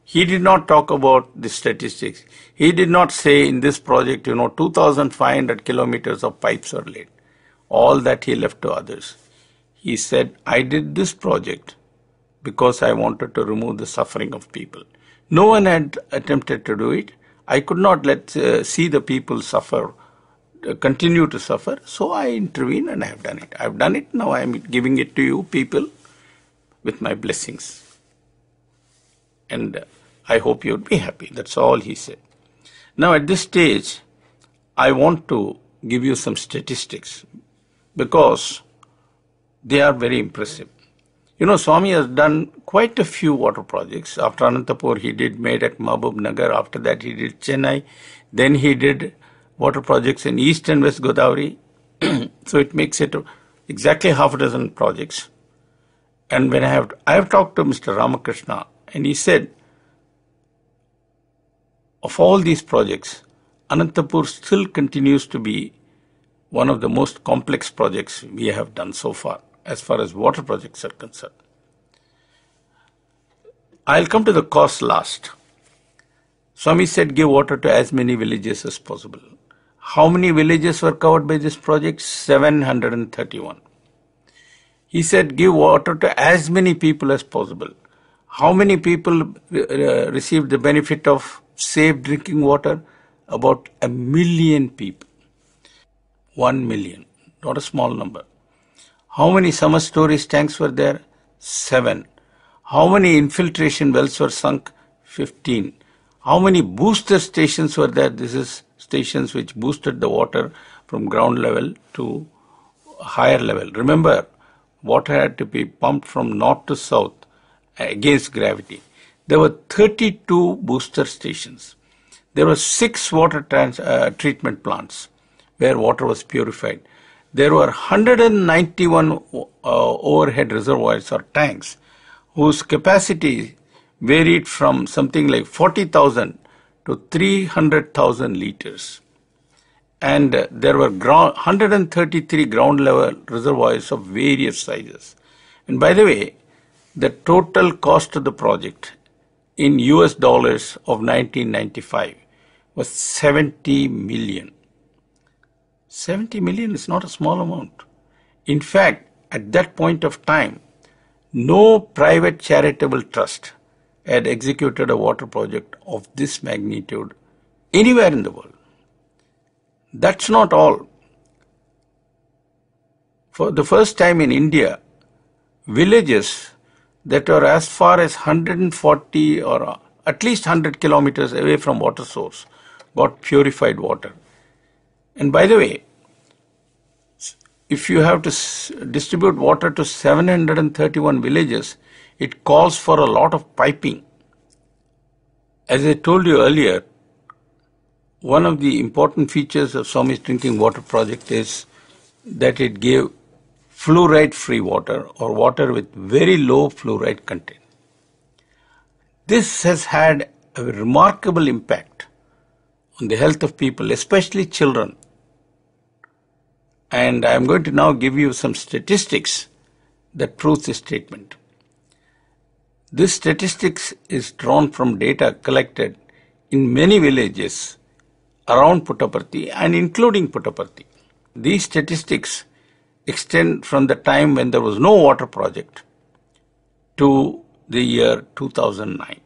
He did not talk about the statistics. He did not say in this project, 2,500 kilometers of pipes were laid. All that he left to others. He said, I did this project because I wanted to remove the suffering of people. No one had attempted to do it. I could not see the people suffer, continue to suffer. So I intervened and I have done it. I have done it. Now I am giving it to you people with my blessings. And I hope you would be happy. That's all he said. Now at this stage, I want to give you some statistics because they are very impressive. Swami has done quite a few water projects. After Anantapur, he did Medak, Mahbub Nagar. After that, he did Chennai. Then he did water projects in East and West Godavari. So it makes it exactly half a dozen projects. And when I have talked to Mr. Ramakrishna, and he said, of all these projects, Anantapur still continues to be one of the most complex projects we have done so far as water projects are concerned. I'll come to the cost last. Swami said give water to as many villages as possible. How many villages were covered by this project? 731. He said give water to as many people as possible. How many people received the benefit of safe drinking water? About 1 million people. 1 million, not a small number. How many summer storage tanks were there? 7. How many infiltration wells were sunk? 15. How many booster stations were there? This is stations which boosted the water from ground level to higher level. Remember, water had to be pumped from north to south against gravity. There were 32 booster stations. There were 6 water treatment plants where water was purified. There were 191 overhead reservoirs or tanks whose capacity varied from something like 40,000 to 300,000 liters. And there were 133 ground level reservoirs of various sizes. And by the way, the total cost of the project in US dollars of 1995 was 70 million. 70 million is not a small amount. In fact, at that point of time, no private charitable trust had executed a water project of this magnitude anywhere in the world. That's not all. For the first time in India, villages that are as far as 140 or at least 100 kilometers away from water source got purified water. And by the way, if you have to distribute water to 731 villages, it calls for a lot of piping. As I told you earlier, one of the important features of Swami's drinking water project is that it gave fluoride-free water or water with very low fluoride content. This has had a remarkable impact on the health of people, especially children. And I am going to now give you some statistics that prove this statement. This statistics is drawn from data collected in many villages around Puttaparthi and including Puttaparthi. These statistics extend from the time when there was no water project to the year 2009.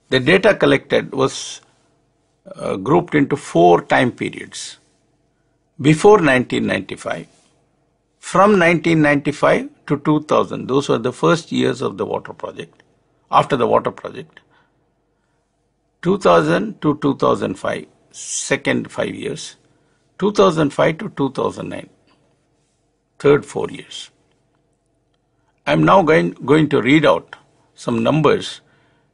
The data collected was grouped into 4 time periods. Before 1995, from 1995 to 2000, those were the first years of the water project, after the water project. 2000 to 2005, second 5 years. 2005 to 2009, third 4 years. I am now going to read out some numbers.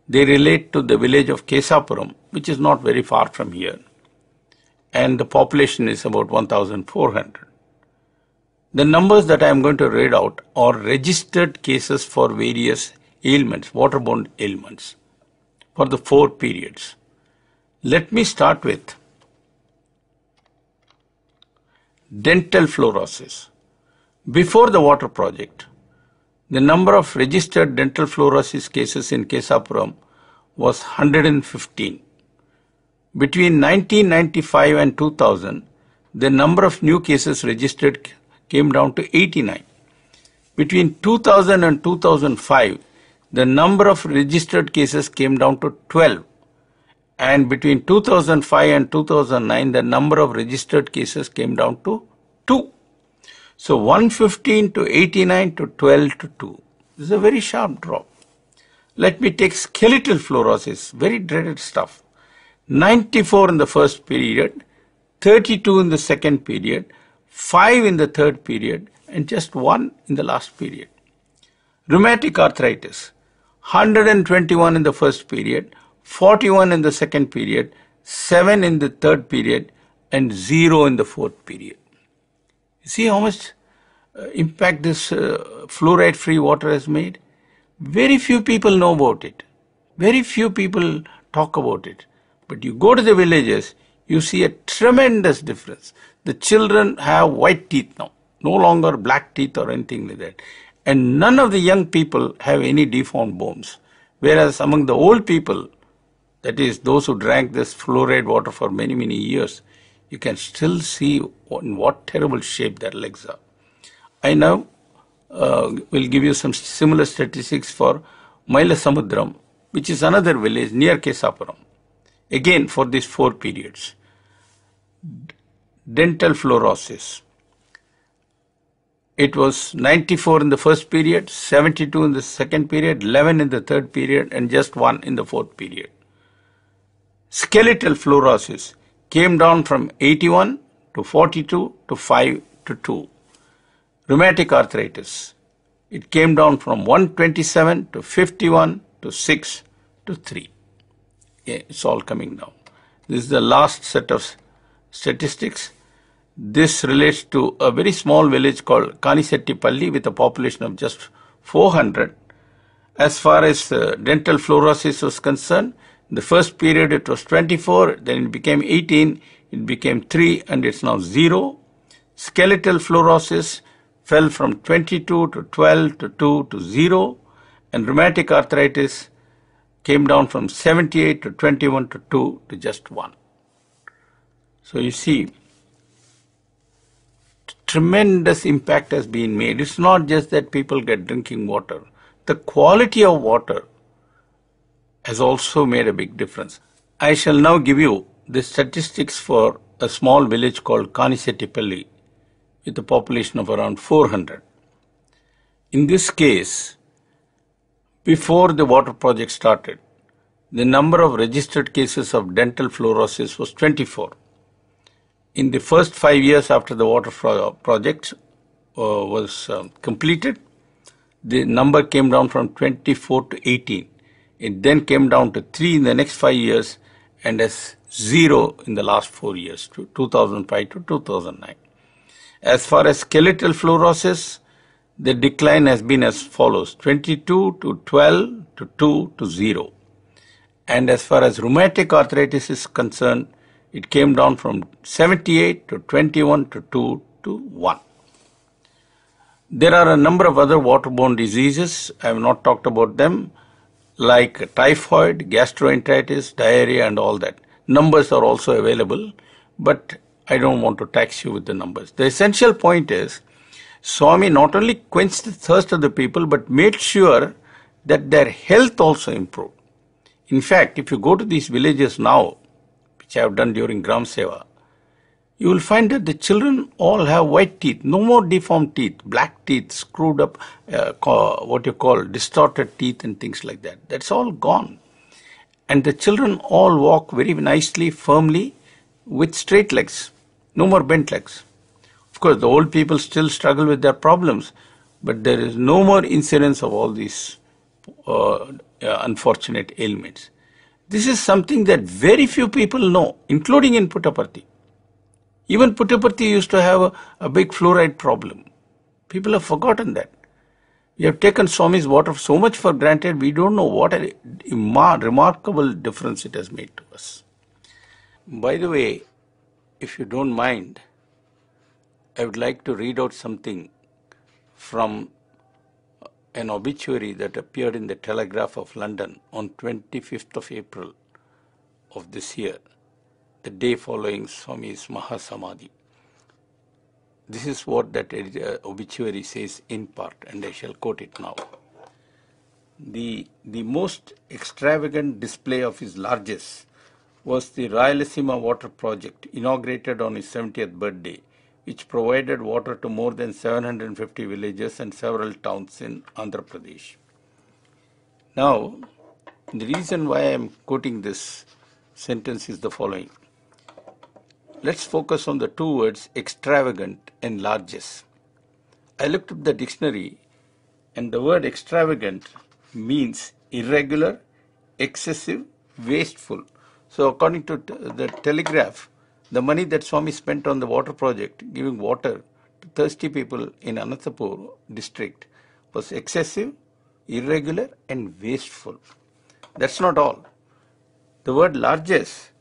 They relate to the village of Kesapuram, which is not very far from here. And the population is about 1,400. The numbers that I am going to read out are registered cases for various ailments, waterborne ailments, for the 4 periods. Let me start with dental fluorosis. Before the water project, The number of registered dental fluorosis cases in Kesapuram was 115. Between 1995 and 2000, the number of new cases registered came down to 89. Between 2000 and 2005, the number of registered cases came down to 12. And between 2005 and 2009, the number of registered cases came down to 2. So 115 to 89 to 12 to 2. This is a very sharp drop. Let me take skeletal fluorosis, very dreaded stuff. 94 in the first period, 32 in the second period, 5 in the third period, and just 1 in the last period. Rheumatic arthritis, 121 in the first period, 41 in the second period, 7 in the third period, and 0 in the fourth period. See how much impact this fluoride-free water has made? Very few people know about it. Very few people talk about it. But you go to the villages, you see a tremendous difference. The children have white teeth now, no longer black teeth or anything like that. And none of the young people have any deformed bones. Whereas among the old people, that is those who drank this fluoride water for many, many years, you can still see in what terrible shape their legs are. I now will give you some similar statistics for Mailasamudram, which is another village near Kesapuram. Again, for these 4 periods. Dental fluorosis. It was 94 in the first period, 72 in the second period, 11 in the third period, and just 1 in the fourth period. Skeletal fluorosis came down from 81 to 42 to 5 to 2. Rheumatic arthritis, it came down from 127 to 51 to 6 to 3. Yeah, it's all coming down. This is the last set of statistics. This relates to a very small village called Kanisettipalli with a population of just 400. As far as dental fluorosis was concerned, in the first period it was 24, then it became 18, it became 3, and it's now 0. Skeletal fluorosis fell from 22 to 12 to 2 to 0, and rheumatic arthritis came down from 78 to 21 to 2 to just 1. So you see, tremendous impact has been made. It's not just that people get drinking water. The quality of water has also made a big difference. I shall now give you the statistics for a small village called Kanisettipalli with a population of around 400. In this case, before the water project started, the number of registered cases of dental fluorosis was 24. In the first 5 years after the water project was completed, the number came down from 24 to 18. It then came down to 3 in the next 5 years and as 0 in the last 4 years, 2005 to 2009. As far as skeletal fluorosis, the decline has been as follows: 22 to 12 to 2 to 0. And as far as rheumatic arthritis is concerned, it came down from 78 to 21 to 2 to 1. There are a number of other waterborne diseases. I have not talked about them, like typhoid, gastroenteritis, diarrhea, and all that. Numbers are also available, but I don't want to tax you with the numbers. The essential point is, Swami not only quenched the thirst of the people, but made sure that their health also improved. In fact, if you go to these villages now, which I have done during Gram Seva, you will find that the children all have white teeth, no more deformed teeth, black teeth, screwed up, what you call distorted teeth and things like that. That's all gone. And the children all walk very nicely, firmly, with straight legs, no more bent legs. Of course, the old people still struggle with their problems, but there is no more incidence of all these unfortunate ailments. This is something that very few people know, including in Puttaparthi. Even Puttaparthi used to have a big fluoride problem. People have forgotten that. We have taken Swami's water so much for granted, we don't know what a remarkable difference it has made to us. By the way, if you don't mind, I would like to read out something from an obituary that appeared in the Telegraph of London on 25th of April of this year, the day following Swami's Mahasamadhi. This is what that obituary says in part, and I shall quote it now. The most extravagant display of his largesse was the Rayalaseema water project inaugurated on his 70th birthday, which provided water to more than 750 villages and several towns in Andhra Pradesh. Now, the reason why I am quoting this sentence is the following. Let's focus on the two words extravagant and largesse. I looked up the dictionary, and the word extravagant means irregular, excessive, wasteful. So according to the Telegraph, the money that Swami spent on the water project, giving water to thirsty people in Anantapur district, was excessive, irregular and wasteful. That's not all. The word largesse,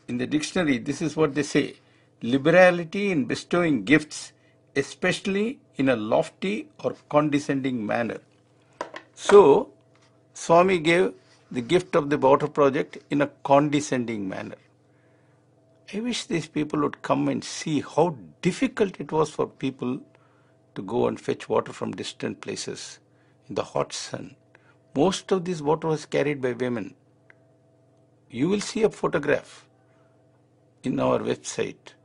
in the dictionary, this is what they say: liberality in bestowing gifts, especially in a lofty or condescending manner. So, Swami gave the gift of the water project in a condescending manner. I wish these people would come and see how difficult it was for people to go and fetch water from distant places in the hot sun. Most of this water was carried by women. You will see a photograph in our website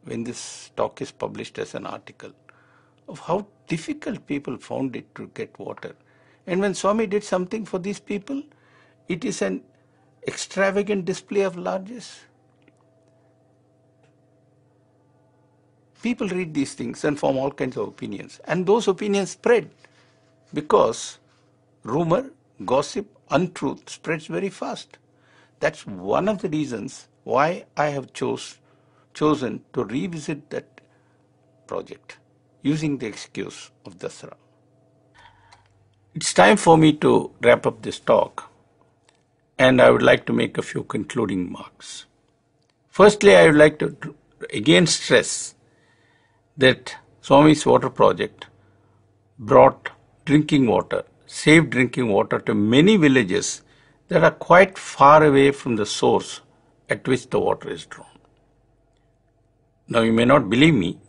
when this talk is published as an article of how difficult people found it to get water. And when Swami did something for these people, it is an extravagant display of largesse. People read these things and form all kinds of opinions. And those opinions spread because rumor, gossip, untruth spreads very fast. That's one of the reasons why I have chosen to revisit that project using the excuse of dasara. It's time for me to wrap up this talk, and I would like to make a few concluding remarks. Firstly, I would like to again stress that Swami's water project brought drinking water, saved drinking water to many villages that are quite far away from the source at which the water is drawn. Now, you may not believe me,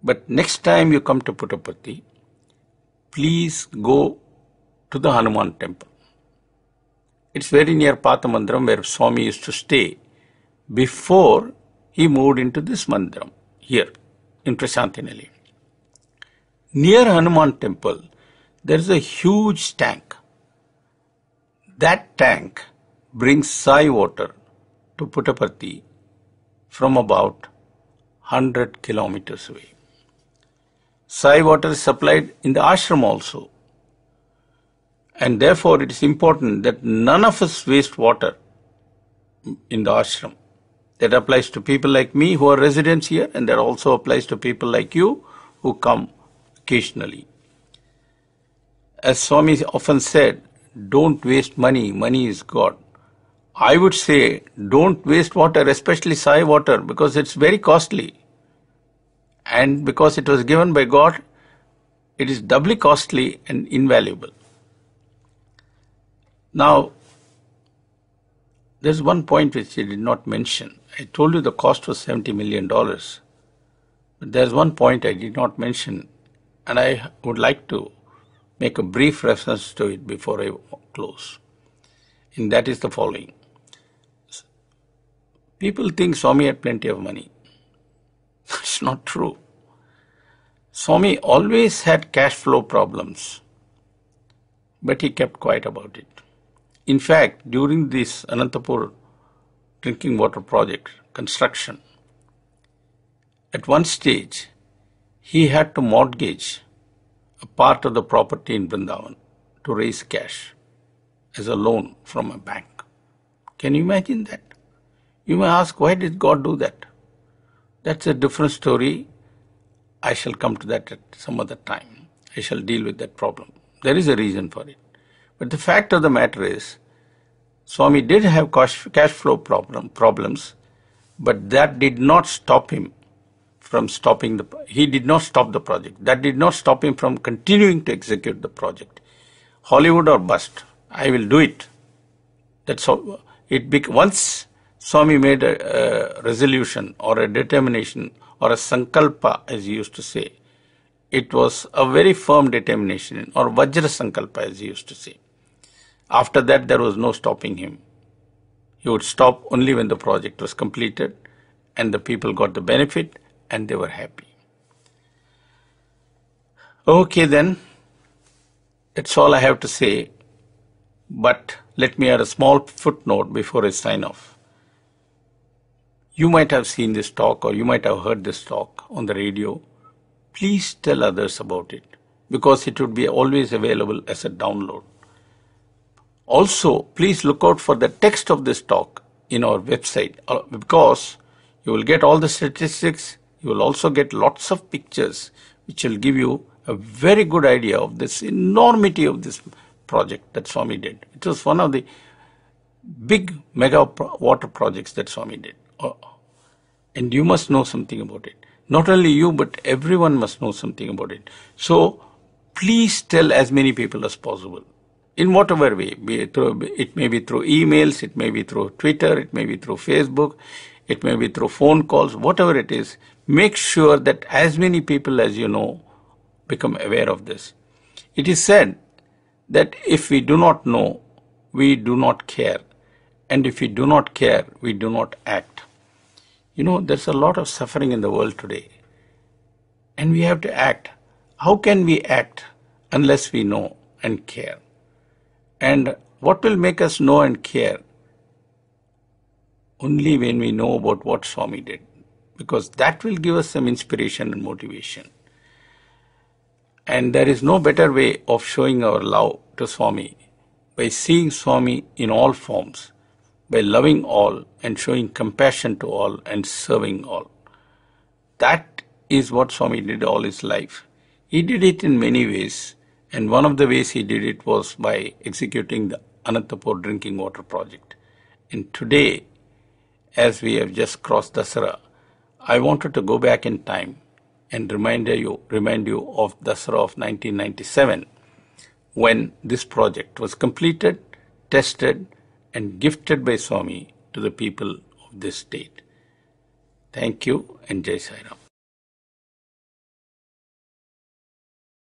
but next time you come to Puttaparthi, please go to the Hanuman temple. It's very near Pathamandiram, where Swami used to stay before he moved into this mandiram here in Prasantinali. Near Hanuman temple, there is a huge tank. That tank brings Sai water to Puttaparthi from about 100 kilometers away. Sai water is supplied in the ashram also. And therefore, it is important that none of us waste water in the ashram. That applies to people like me who are residents here, and that also applies to people like you who come occasionally. As Swami often said, don't waste money, money is God. I would say don't waste water, especially Sai water, because it's very costly. And because it was given by God, it is doubly costly and invaluable. Now, there's one point which I did not mention. I told you the cost was $70 million. But there's one point I did not mention, and I would like to make a brief reference to it before I close. And that is the following. People think Swami had plenty of money. That's not true. Swami always had cash flow problems, but he kept quiet about it. In fact, during this Anantapur drinking water project construction, at one stage, he had to mortgage a part of the property in Vrindavan to raise cash as a loan from a bank. Can you imagine that? You may ask, why did God do that? That's a different story. I shall come to that at some other time. I shall deal with that problem. There is a reason for it. But the fact of the matter is, Swami did have cash flow problems, but that did not stop him from stopping he did not stop the project. That did not stop him from continuing to execute the project. Hollywood or bust, I will do it. That's all. Once Swami made a resolution or a determination or a sankalpa, as he used to say, it was a very firm determination, or Vajra Sankalpa, as he used to say. After that, there was no stopping him. He would stop only when the project was completed and the people got the benefit and they were happy. Okay, then, that's all I have to say. But let me add a small footnote before I sign off. You might have seen this talk or you might have heard this talk on the radio. Please tell others about it, because it would be always available as a download. Also, please look out for the text of this talk in our website, because you will get all the statistics. You will also get lots of pictures which will give you a very good idea of this enormity of this project that Swami did. It was one of the big mega water projects that Swami did. And you must know something about it. Not only you, but everyone must know something about it. So please tell as many people as possible, in whatever way. It may be through emails, it may be through Twitter, it may be through Facebook, it may be through phone calls, whatever it is. Make sure that as many people as you know become aware of this. It is said that if we do not know, we do not care. And if we do not care, we do not act. You know, there's a lot of suffering in the world today. And we have to act. How can we act unless we know and care? And what will make us know and care? Only when we know about what Swami did. Because that will give us some inspiration and motivation. And there is no better way of showing our love to Swami by seeing Swami in all forms, by loving all and showing compassion to all and serving all. That is what Swami did all his life. He did it in many ways, and one of the ways he did it was by executing the Anantapur drinking water project. And today, as we have just crossed Dasara, I wanted to go back in time and remind you of Dasara of 1997, when this project was completed, tested, and gifted by Swami to the people of this state. Thank you, and Jai Sai Ram.